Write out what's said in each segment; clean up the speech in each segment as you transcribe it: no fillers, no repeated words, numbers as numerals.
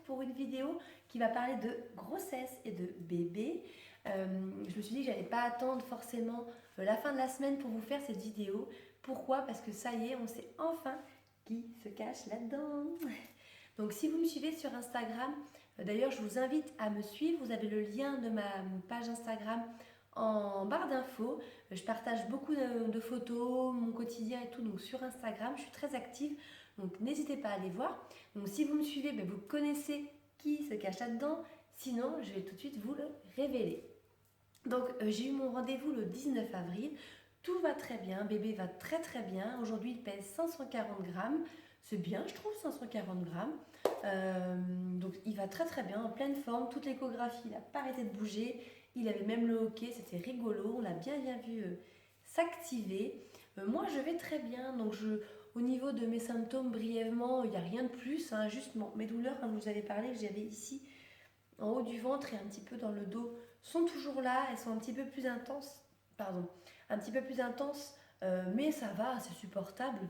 pour une vidéo qui va parler de grossesse et de bébé. Je me suis dit que j'allais pas attendre forcément la fin de la semaine pour vous faire cette vidéo. Pourquoi? Parce que ça y est, on sait enfin qui se cache là-dedans. Donc si vous me suivez sur Instagram, d'ailleurs je vous invite à me suivre, vous avez le lien de ma page Instagram en barre d'infos. Je partage beaucoup de photos, mon quotidien et tout, donc sur Instagram, je suis très active, donc n'hésitez pas à aller voir. Donc si vous me suivez, vous connaissez qui se cache là-dedans, sinon je vais tout de suite vous le révéler. Donc j'ai eu mon rendez-vous le 19 avril, tout va très bien, bébé va très très bien, aujourd'hui il pèse 540 grammes, c'est bien je trouve 540 grammes, donc il va très très bien, en pleine forme, toute l'échographie, il n'a pas arrêté de bouger, il avait même le hockey, c'était rigolo, on l'a bien vu s'activer. Moi je vais très bien, donc au niveau de mes symptômes brièvement, il n'y a rien de plus, hein, juste mes douleurs, comme je vous avais parlé, que j'avais ici en haut du ventre et un petit peu dans le dos, sont toujours là, elles sont un petit peu plus intenses, mais ça va, c'est supportable.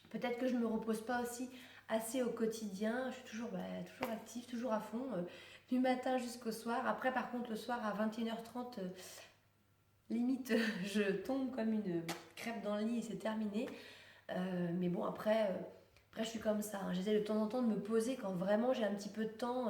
Peut-être que je ne me repose pas aussi assez au quotidien, je suis toujours active, toujours à fond, du matin jusqu'au soir. Après par contre le soir à 21h30, limite je tombe comme une crêpe dans le lit et c'est terminé. Mais bon après je suis comme ça, hein. J'essaie de temps en temps de me poser quand vraiment j'ai un petit peu de temps.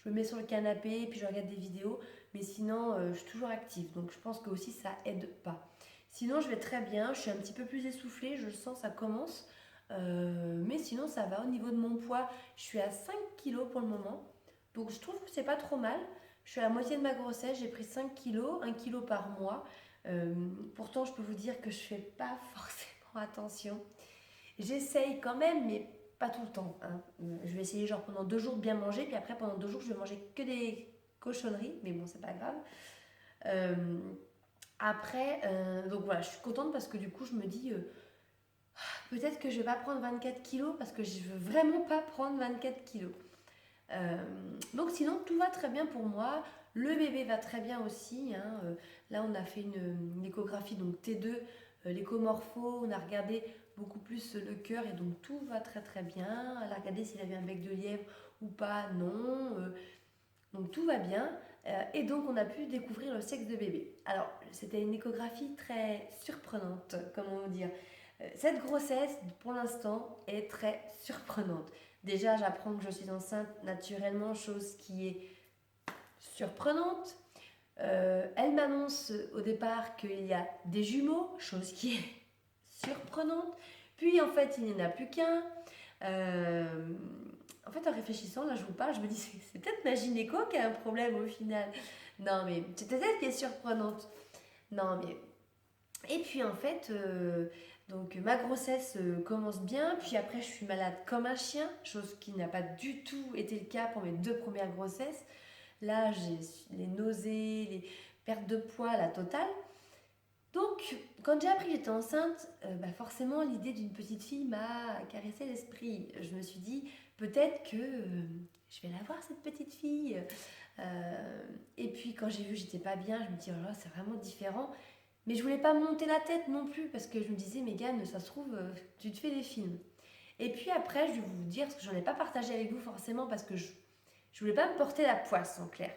Je me mets sur le canapé, puis je regarde des vidéos, mais sinon je suis toujours active, donc je pense que aussi ça aide pas. Sinon je vais très bien, je suis un petit peu plus essoufflée, je le sens, ça commence, mais sinon ça va. Au niveau de mon poids, je suis à 5 kilos pour le moment, donc je trouve que c'est pas trop mal. Je suis à la moitié de ma grossesse, j'ai pris 5 kilos, 1 kilo par mois. Pourtant je peux vous dire que je fais pas forcément attention. J'essaye quand même, mais pas tout le temps, hein. Je vais essayer genre pendant 2 jours de bien manger, puis après pendant 2 jours je vais manger que des cochonneries, mais bon c'est pas grave. Euh, donc voilà, je suis contente parce que du coup je me dis peut-être que je vais pas prendre 24 kilos parce que je veux vraiment pas prendre 24 kilos. Donc sinon tout va très bien pour moi, le bébé va très bien aussi, hein. Là on a fait une échographie donc T2, l'échomorpho, on a regardé beaucoup plus le cœur et donc tout va très très bien. Elle a regardé s'il avait un bec de lièvre ou pas, non, donc tout va bien. Et donc on a pu découvrir le sexe de bébé. Alors c'était une échographie très surprenante, comment dire. Cette grossesse pour l'instant est très surprenante. Déjà j'apprends que je suis enceinte naturellement, chose qui est surprenante. Elle m'annonce au départ qu'il y a des jumeaux, chose qui est surprenante. Puis en fait, il n'y en a plus qu'un. En fait, en réfléchissant, là je vous parle, je me dis c'est peut-être ma gynéco qui a un problème au final. Non, mais c'est peut-être elle qui est surprenante. Non, mais. Et puis en fait, donc ma grossesse commence bien. Puis après, je suis malade comme un chien, chose qui n'a pas du tout été le cas pour mes 2 premières grossesses. Là, j'ai les nausées, les pertes de poids, la totale. Donc, quand j'ai appris que j'étais enceinte, forcément, l'idée d'une petite fille m'a caressé l'esprit. Je me suis dit, peut-être que je vais la voir, cette petite fille. Et puis, quand j'ai vu que j'étais pas bien, je me dis, oh là, c'est vraiment différent. Mais je voulais pas me monter la tête non plus, parce que je me disais, Mégane, ça se trouve, tu te fais des films. Et puis après, je vais vous dire, parce que j'en ai pas partagé avec vous forcément, parce que je voulais pas me porter la poisse, en clair.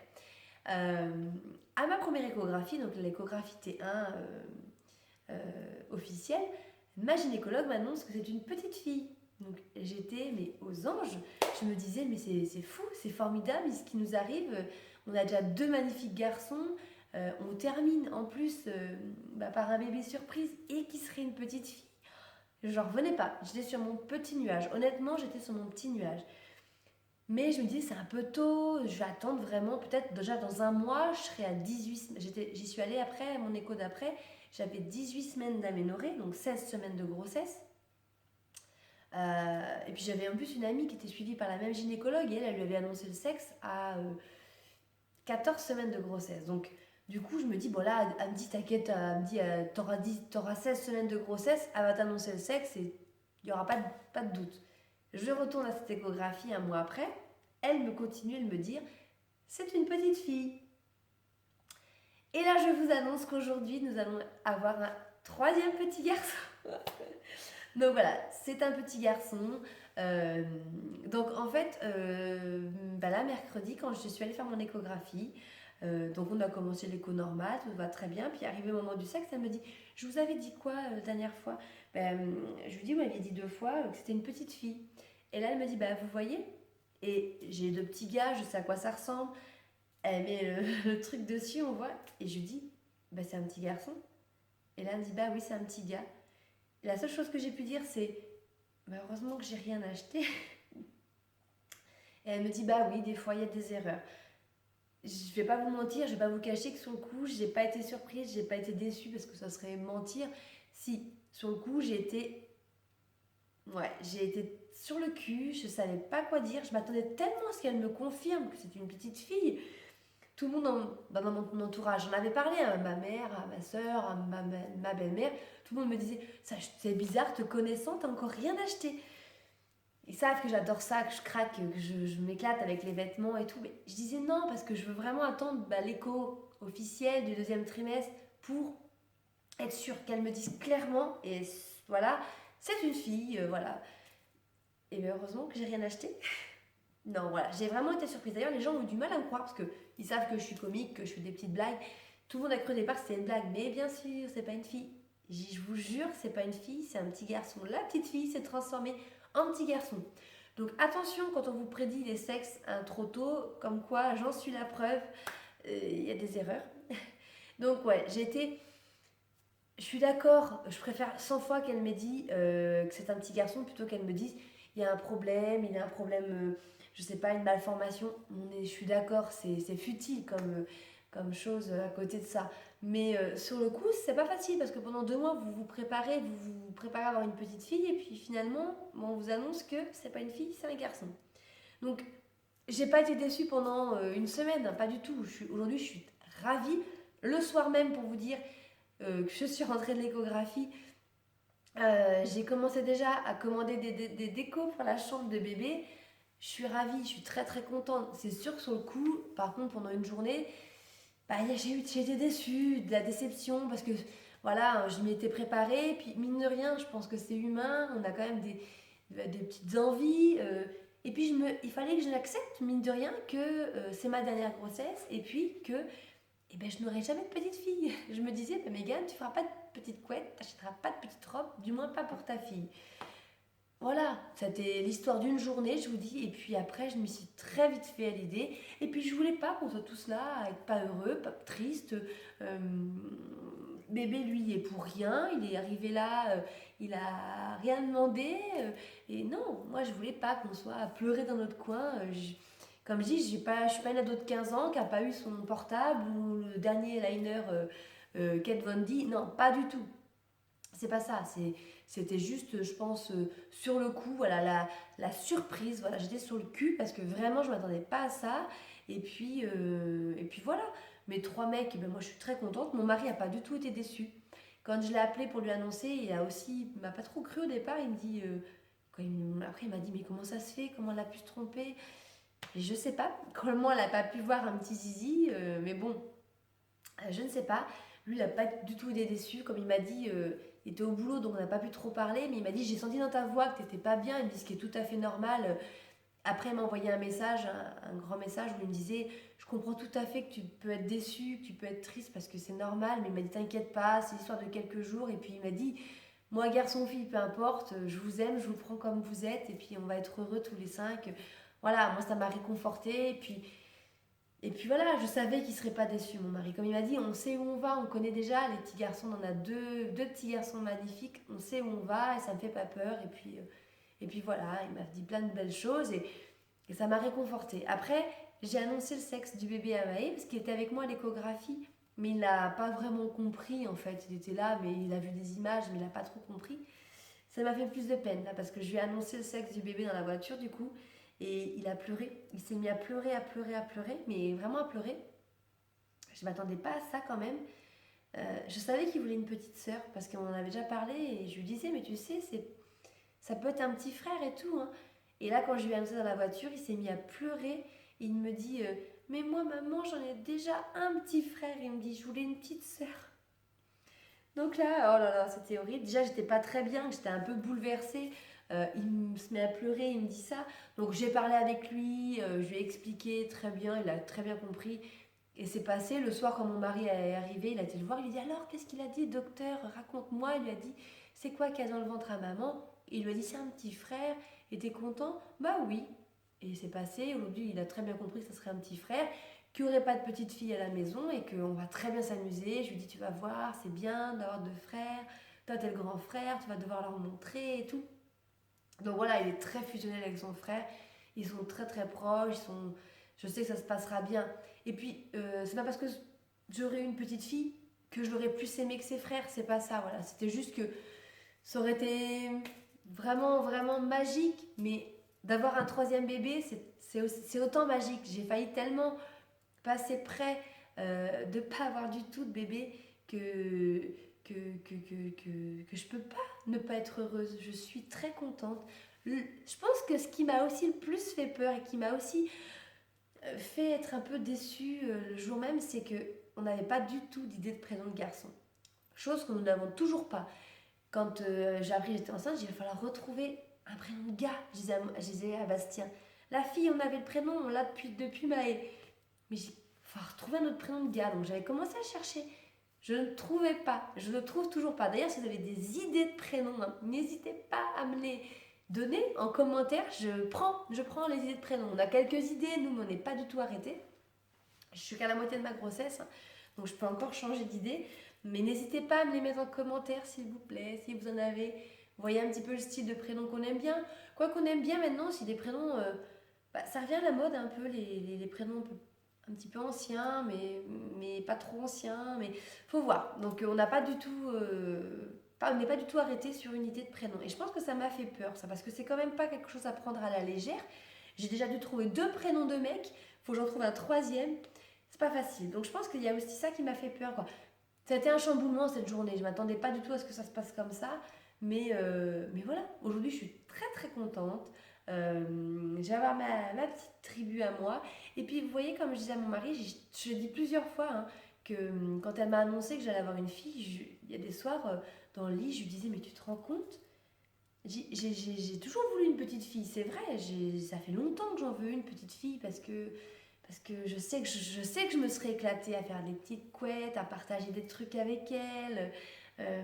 À ma première échographie, donc l'échographie T1 officielle, ma gynécologue m'annonce que c'est une petite fille. Donc j'étais aux anges. Je me disais mais c'est fou, c'est formidable ce qui nous arrive. On a déjà 2 magnifiques garçons. On termine en plus par un bébé surprise et qui serait une petite fille. J'en revenais pas. J'étais sur mon petit nuage. Honnêtement, j'étais sur mon petit nuage. Mais je me dis, c'est un peu tôt, je vais attendre vraiment, peut-être déjà dans un mois, je serai à 18. J'y suis allée après, mon écho d'après, j'avais 18 semaines d'aménorrhée, donc 16 semaines de grossesse. Et puis j'avais en plus une amie qui était suivie par la même gynécologue et elle lui avait annoncé le sexe à 14 semaines de grossesse. Donc du coup, je me dis, bon là, elle me dit, t'inquiète, elle me dit, t'auras 16 semaines de grossesse, elle va t'annoncer le sexe et il n'y aura pas de doute. Je retourne à cette échographie un mois après. Elle me continue de me dire c'est une petite fille. Et là, je vous annonce qu'aujourd'hui, nous allons avoir un 3e petit garçon. Donc voilà, c'est un petit garçon. Euh, donc en fait, là, mercredi, quand je suis allée faire mon échographie, donc on a commencé l'écho normal, tout va très bien. Puis arrivé au moment du sexe, elle me dit, je vous avais dit quoi la dernière fois? Je lui dis, vous m'aviez dit 2 fois que c'était une petite fille. Et là, elle me dit, bah vous voyez? Et j'ai 2 petits gars, je sais à quoi ça ressemble. Elle met le truc dessus, on voit. Et je lui dis, bah c'est un petit garçon. Et là, elle me dit, bah oui, c'est un petit gars. Et la seule chose que j'ai pu dire, c'est, bah heureusement que j'ai rien acheté. Et elle me dit, bah oui, des fois, il y a des erreurs. Je vais pas vous mentir, je vais pas vous cacher que sur le coup, j'ai pas été surprise, j'ai pas été déçue parce que ça serait mentir. Si, sur le coup, j'ai été sur le cul, je savais pas quoi dire, je m'attendais tellement à ce qu'elle me confirme que c'est une petite fille. Tout le monde dans mon entourage, j'en avais parlé à ma mère, à ma soeur, à ma belle-mère, tout le monde me disait, c'est bizarre, te connaissant, t'as encore rien acheté. Ils savent que j'adore ça, que je craque, que je m'éclate avec les vêtements et tout. Mais je disais non, parce que je veux vraiment attendre l'écho officiel du 2e trimestre pour être sûre qu'elle me dise clairement, et voilà, c'est une fille, voilà. Et bien heureusement que j'ai rien acheté. Non, voilà, j'ai vraiment été surprise. D'ailleurs, les gens ont eu du mal à me croire, parce qu'ils savent que je suis comique, que je fais des petites blagues. Tout le monde a cru au départ que c'était une blague, mais bien sûr, c'est pas une fille. Je vous jure, c'est pas une fille, c'est un petit garçon. La petite fille s'est transformée en petit garçon. Donc attention quand on vous prédit les sexes trop tôt, comme quoi j'en suis la preuve, il y a des erreurs. Donc ouais, je suis d'accord, je préfère 100 fois qu'elle m'ait dit que c'est un petit garçon plutôt qu'elle me dise il y a un problème, il y a un problème, je sais pas, une malformation. Je suis d'accord, c'est futile comme chose à côté de ça. Mais sur le coup, c'est pas facile parce que pendant 2 mois, vous préparez à avoir une petite fille et puis finalement, on vous annonce que c'est pas une fille, c'est un garçon. Donc, j'ai pas été déçue pendant une semaine, hein, pas du tout. Aujourd'hui, je suis ravie. Le soir même, pour vous dire que je suis rentrée de l'échographie, j'ai commencé déjà à commander des décos pour la chambre de bébé. Je suis ravie, je suis très très contente. C'est sûr que sur le coup, par contre, pendant une journée, j'ai été déçue, de la déception, parce que voilà, je m'y étais préparée. Puis mine de rien, je pense que c'est humain, on a quand même des petites envies. Et puis il fallait que je l'accepte, mine de rien, que c'est ma dernière grossesse et puis que je n'aurai jamais de petite fille. Je me disais, Mégane, tu feras pas de petite couette, tu n'achèteras pas de petite robe, du moins pas pour ta fille. Voilà, c'était l'histoire d'une journée, je vous dis, et puis après, je me suis très vite fait à l'idée, et puis je voulais pas qu'on soit tous là, à être pas heureux, pas triste. Euh, Bébé, lui, il est pour rien, il est arrivé là, il a rien demandé, et non, moi, je voulais pas qu'on soit à pleurer dans notre coin. Comme je dis, je suis pas une ado de 15 ans qui a pas eu son portable ou le dernier liner Kat Von D. Non, pas du tout. C'est pas ça, c'était juste, je pense, sur le coup, voilà, la surprise, voilà, j'étais sur le cul parce que vraiment je m'attendais pas à ça. Et puis voilà, mes 3 mecs, moi je suis très contente. Mon mari a pas du tout été déçu. Quand je l'ai appelé pour lui annoncer, il m'a pas trop cru au départ. Il me dit, après il m'a dit, mais comment ça se fait, comment elle a pu se tromper? Et je sais pas, comment elle a pas pu voir un petit zizi, mais bon, je ne sais pas. Lui, il n'a pas du tout été déçu. Comme il m'a dit, il était au boulot, donc on n'a pas pu trop parler. Mais il m'a dit, j'ai senti dans ta voix que tu n'étais pas bien. Il me dit, ce qui est tout à fait normal. Après, il m'a envoyé un message, un grand message, où il me disait, je comprends tout à fait que tu peux être déçu, que tu peux être triste parce que c'est normal. Mais il m'a dit, t'inquiète pas, c'est l'histoire de quelques jours. Et puis il m'a dit, moi, garçon, fille, peu importe, je vous aime, je vous prends comme vous êtes. Et puis on va être heureux tous les 5. Voilà, moi, ça m'a réconforté. Et puis voilà, je savais qu'il ne serait pas déçu, mon mari. Comme il m'a dit, on sait où on va, on connaît déjà les petits garçons. On en a deux petits garçons magnifiques. On sait où on va et ça ne me fait pas peur. Et puis voilà, il m'a dit plein de belles choses et ça m'a réconfortée. Après, j'ai annoncé le sexe du bébé à Maë parce qu'il était avec moi à l'échographie. Mais il n'a pas vraiment compris en fait. Il était là, mais il a vu des images, mais il n'a pas trop compris. Ça m'a fait plus de peine là parce que je lui ai annoncé le sexe du bébé dans la voiture du coup. Et il a pleuré, il s'est mis à pleurer, à pleurer, à pleurer, mais vraiment à pleurer. Je ne m'attendais pas à ça quand même. Je savais qu'il voulait une petite sœur parce qu'on en avait déjà parlé et je lui disais, mais tu sais, ça peut être un petit frère et tout. Hein. Et là, quand je lui ai annoncé dans la voiture, il s'est mis à pleurer. Il me dit, mais moi, maman, j'en ai déjà un petit frère. Il me dit, je voulais une petite sœur. Donc là, oh là là, c'était horrible. Déjà, j'étais pas très bien, j'étais un peu bouleversée Il se met à pleurer, il me dit ça. Donc j'ai parlé avec lui, je lui ai expliqué très bien, il a très bien compris. Et c'est passé, le soir quand mon mari est arrivé, il a été le voir, il lui dit alors qu'est-ce qu'il a dit docteur, raconte-moi. Il lui a dit c'est quoi qu'il y a dans le ventre à maman. Il lui a dit c'est un petit frère, et t'es content? Bah oui. Et c'est passé, aujourd'hui il a très bien compris que ce serait un petit frère, qu'il n'y aurait pas de petite fille à la maison et qu'on va très bien s'amuser. Je lui dis tu vas voir, c'est bien d'avoir deux frères, toi t'es le grand frère, tu vas devoir leur montrer et tout. Donc voilà, il est très fusionnel avec son frère, ils sont très très proches, je sais que ça se passera bien. Et puis c'est pas parce que j'aurais une petite fille que je l'aurais plus aimé que ses frères, c'est pas ça, voilà. C'était juste que ça aurait été vraiment vraiment magique, mais d'avoir un troisième bébé, c'est autant magique. J'ai failli tellement passer près de ne pas avoir du tout de bébé que, que je peux pas ne pas être heureuse. Je suis très contente. Je pense que ce qui m'a aussi le plus fait peur et qui m'a aussi fait être un peu déçue le jour même, c'est que on n'avait pas du tout d'idée de prénom de garçon. Chose que nous n'avons toujours pas. Quand j'ai appris que j'étais enceinte, il va falloir retrouver un prénom de gars. Je disais à Bastien. La fille, on avait le prénom, on l'a depuis Maë. Mais il faut retrouver un autre prénom de gars. Donc j'avais commencé à chercher. Je ne trouvais pas. Je ne trouve toujours pas. D'ailleurs, si vous avez des idées de prénoms, hein, n'hésitez pas à me les donner en commentaire. Je prends les idées de prénoms. On a quelques idées, nous, mais on n'est pas du tout arrêtés. Je suis qu'à la moitié de ma grossesse, hein, donc je peux encore changer d'idée. Mais n'hésitez pas à me les mettre en commentaire, s'il vous plaît, si vous en avez. Vous voyez un petit peu le style de prénom qu'on aime bien. Quoi qu'on aime bien maintenant, si des prénoms... ça revient à la mode un peu, les prénoms un petit peu anciens, mais pas trop anciens. Mais faut voir. Donc on n'a pas du tout... on n'est pas du tout arrêté sur une idée de prénom. Et je pense que ça m'a fait peur, ça, parce que c'est quand même pas quelque chose à prendre à la légère. J'ai déjà dû trouver 2 prénoms de mecs. Faut que j'en trouve un troisième. C'est pas facile. Donc je pense qu'il y a aussi ça qui m'a fait peur, quoi. Ça a été un chamboulement cette journée. Je m'attendais pas du tout à ce que ça se passe comme ça. Mais voilà, aujourd'hui je suis très très contente. Je vais avoir ma petite tribu à moi. Et puis vous voyez, comme je disais à mon mari, je dis plusieurs fois hein, que quand elle m'a annoncé que j'allais avoir une fille, il y a des soirs dans le lit, je lui disais mais tu te rends compte? J'ai toujours voulu une petite fille, c'est vrai. Ça fait longtemps que j'en veux une petite fille parce que je sais que je me serais éclatée à faire des petites couettes, à partager des trucs avec elle. Euh,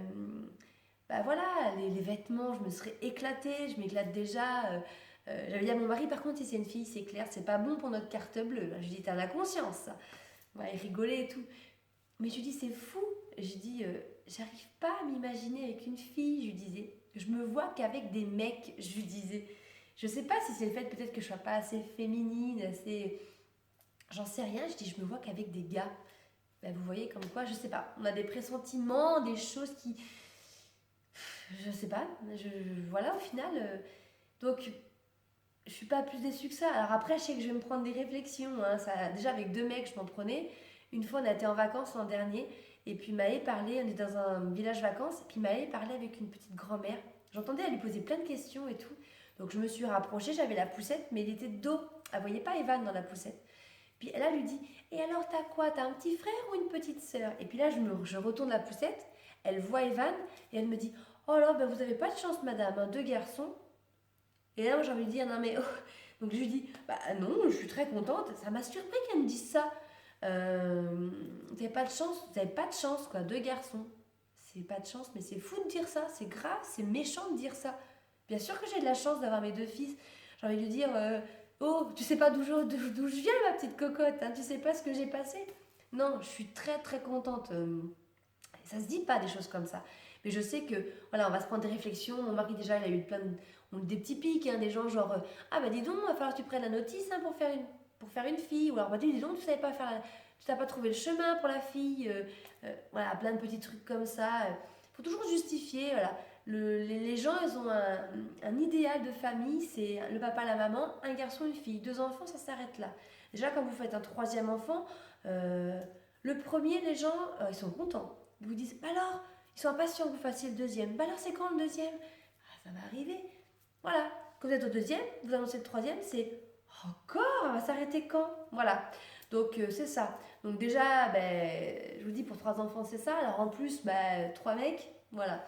Bah voilà, les vêtements, je me serais éclatée, je m'éclate déjà. J'avais dit à mon mari, par contre, si c'est une fille, c'est clair, c'est pas bon pour notre carte bleue. Je lui dis, t'as la conscience, ça. Ouais, il rigolait et tout. Mais je lui dis, c'est fou. Je dis, j'arrive pas à m'imaginer avec une fille, je lui disais. Je me vois qu'avec des mecs, je lui disais. Je sais pas si c'est le fait peut-être que je sois pas assez féminine, assez... J'en sais rien, je dis, je me vois qu'avec des gars. Ben, vous voyez, comme quoi, je sais pas. On a des pressentiments, des choses qui... Je sais pas. Voilà, au final... donc, je suis pas plus déçue que ça. Alors après, je sais que je vais me prendre des réflexions. Hein. Ça, déjà, avec 2 mecs, je m'en prenais. Une fois, on a été en vacances l'an dernier. Et puis Maë parlait, on est dans un village vacances. Et puis Maë parlait avec une petite grand-mère. J'entendais, elle lui posait plein de questions et tout. Donc je me suis rapprochée, j'avais la poussette, mais il était de dos. Elle voyait pas Evan dans la poussette. Puis elle lui dit, et alors t'as quoi? T'as un petit frère ou une petite sœur? Et puis là, je retourne la poussette. Elle voit Evan et elle me dit, oh là, ben vous avez pas de chance, madame, hein, 2 garçons. Et là, j'ai envie de dire, non mais... Oh. Donc je lui dis, bah non, je suis très contente. Ça m'a surpris qu'elle me dise ça. Vous n'avez pas de chance, vous n'avez pas de chance, quoi, 2 garçons. C'est pas de chance, mais c'est fou de dire ça. C'est grave, c'est méchant de dire ça. Bien sûr que j'ai de la chance d'avoir mes 2 fils. J'ai envie de lui dire, oh, tu sais pas d'où je viens, ma petite cocotte, hein, tu sais pas ce que j'ai passé. Non, je suis très très contente. Ça se dit pas des choses comme ça. Mais je sais que, voilà, on va se prendre des réflexions. Mon mari, déjà, il a eu des petits pics, hein, des gens genre, ah bah dis donc, il va falloir que tu prennes la notice hein, pour faire une fille. Ou alors, bah dis donc, tu savais pas tu n'as pas trouvé le chemin pour la fille. Voilà, plein de petits trucs comme ça. Faut toujours justifier, voilà. Les gens, ils ont un idéal de famille, c'est le papa, la maman, un garçon, une fille. 2 enfants, ça s'arrête là. Déjà, quand vous faites un 3e enfant, le premier, les gens, ils sont contents. Ils vous disent, bah alors, ils sont impatients que vous fassiez le 2e. Bah alors, c'est quand le 2e? Ah, ça va arriver. Voilà. Quand vous êtes au 2e, vous annoncez le 3e, c'est encore, elle va s'arrêter quand? Voilà. Donc, c'est ça. Donc, déjà, ben, je vous dis, pour 3 enfants, c'est ça. Alors, en plus, ben, 3 mecs, voilà.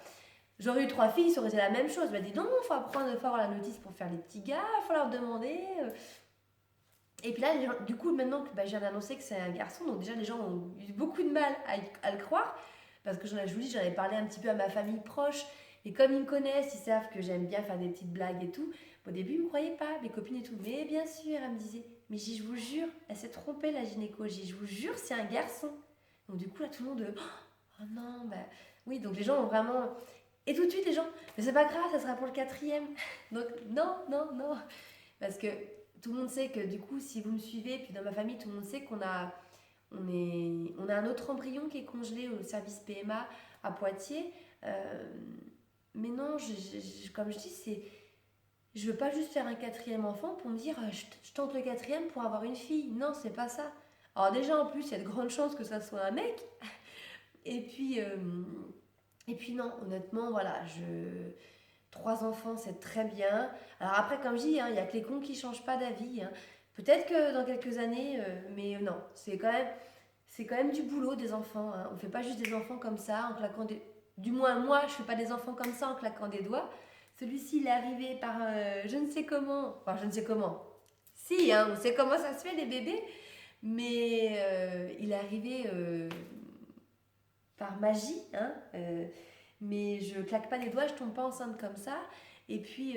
J'aurais eu 3 filles, ça aurait été la même chose. Elle m'a dit non, il faut apprendre, faut avoir la notice pour faire les petits gars, il faut leur demander. Et puis là, du coup, maintenant que je viens d'annoncer que c'est un garçon, donc déjà les gens ont eu beaucoup de mal à le croire, parce que je vous dis, j'en avais parlé un petit peu à ma famille proche, et comme ils me connaissent, ils savent que j'aime bien faire des petites blagues et tout. Au début, ils ne me croyaient pas, mes copines et tout. Mais bien sûr, elle me disait, mais je vous jure, elle s'est trompée la gynéco, je vous jure, c'est un garçon. Donc du coup, là, tout le monde, oh non, bah oui, donc les gens ont vraiment... Et tout de suite, les gens, mais c'est pas grave, ça sera pour le 4e. Donc non, non, non. Parce que tout le monde sait que du coup, si vous me suivez, puis dans ma famille, tout le monde sait on a un autre embryon qui est congelé au service PMA à Poitiers. Mais non, comme je dis, je veux pas juste faire un 4e enfant pour me dire je tente le 4e pour avoir une fille. Non, c'est pas ça. Alors déjà, en plus, il y a de grandes chances que ça soit un mec. Et puis, non, honnêtement, voilà, 3 enfants, c'est très bien. Alors après, comme je dis, il n'y a que les cons qui ne changent pas d'avis. Peut-être que dans quelques années, mais non, c'est quand même du boulot des enfants. On ne fait pas juste des enfants comme ça, en claquant des... Du moins, moi, je ne fais pas des enfants comme ça en claquant des doigts. Celui-ci, il est arrivé par je ne sais comment. Enfin, je ne sais comment. Si, on sait comment ça se fait, les bébés. Mais il est arrivé par magie. Mais je claque pas des doigts, je tombe pas enceinte comme ça. Et puis,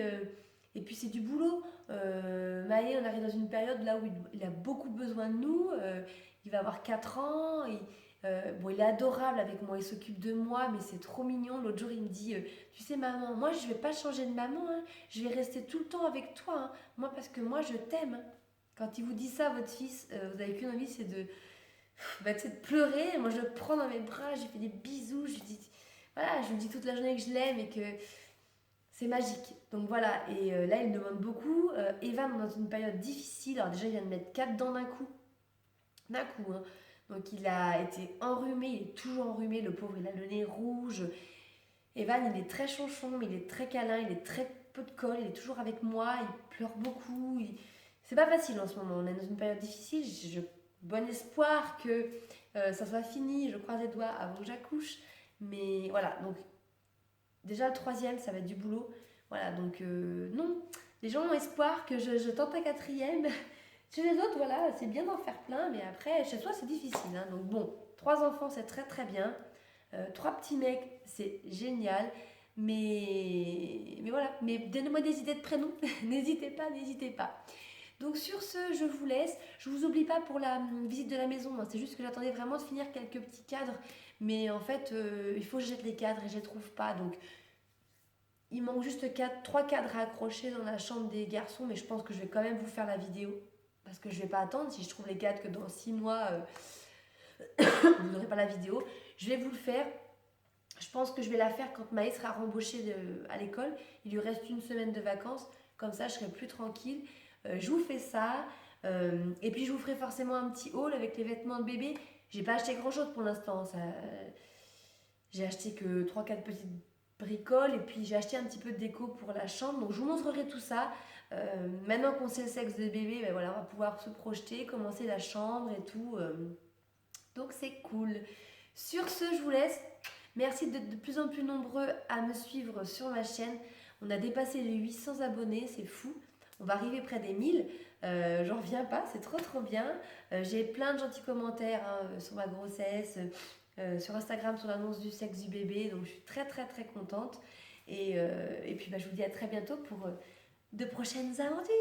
c'est du boulot. Maë, on arrive dans une période là où il a beaucoup besoin de nous. Il va avoir 4 ans. Bon, il est adorable avec moi, il s'occupe de moi, mais c'est trop mignon. L'autre jour, il me dit tu sais, maman, moi je vais pas changer de maman, je vais rester tout le temps avec toi, moi parce que moi je t'aime. Quand il vous dit ça, votre fils, vous avez qu'une envie, c'est de pleurer. Moi, je le prends dans mes bras, je lui fais des bisous, je lui dis voilà, je lui dis toute la journée que je l'aime et que c'est magique. Donc voilà, et là, il me demande beaucoup. Evan, on est dans une période difficile. Alors déjà, il vient de mettre 4 dents d'un coup. D'un coup, hein. Donc il a été enrhumé, il est toujours enrhumé, le pauvre, il a le nez rouge. Evan, il est très chonchon, mais il est très câlin, il est très peu de colle, il est toujours avec moi, il pleure beaucoup. C'est pas facile en ce moment, on est dans une période difficile. Bon espoir que ça soit fini, je croise les doigts avant que j'accouche. Mais voilà, donc déjà le 3e, ça va être du boulot. Voilà, donc non, les gens ont espoir que je tente un 4e. Chez les autres, voilà, c'est bien d'en faire plein, mais après, chez toi, c'est difficile. Donc bon, 3 enfants, c'est très très bien. 3 petits mecs, c'est génial. Mais voilà, mais donnez-moi des idées de prénoms. N'hésitez pas, n'hésitez pas. Donc sur ce, je vous laisse. Je vous oublie pas pour la visite de la maison. C'est juste que j'attendais vraiment de finir quelques petits cadres. Mais en fait, il faut que je jette les cadres et je les trouve pas. Donc il manque juste 3 cadres à accrocher dans la chambre des garçons. Mais je pense que je vais quand même vous faire la vidéo. Parce que je vais pas attendre. Si je trouve les cadres que dans 6 mois, vous n'aurez pas la vidéo. Je vais vous le faire. Je pense que je vais la faire quand Maë sera rembauchée à l'école. Il lui reste une semaine de vacances. Comme ça, je serai plus tranquille. Je vous fais ça. Et puis, je vous ferai forcément un petit haul avec les vêtements de bébé. J'ai pas acheté grand chose pour l'instant. J'ai acheté que 3-4 petites bricoles. Et puis, j'ai acheté un petit peu de déco pour la chambre. Donc, je vous montrerai tout ça. Maintenant qu'on sait le sexe de bébé, ben voilà, on va pouvoir se projeter, commencer la chambre et tout. Donc, c'est cool. Sur ce, je vous laisse. Merci d'être de plus en plus nombreux à me suivre sur ma chaîne. On a dépassé les 800 abonnés, c'est fou. On va arriver près des 1000. J'en reviens pas, c'est trop trop bien. J'ai plein de gentils commentaires sur ma grossesse, sur Instagram sur l'annonce du sexe du bébé. Donc je suis très très très contente. Et puis je vous dis à très bientôt pour de prochaines aventures.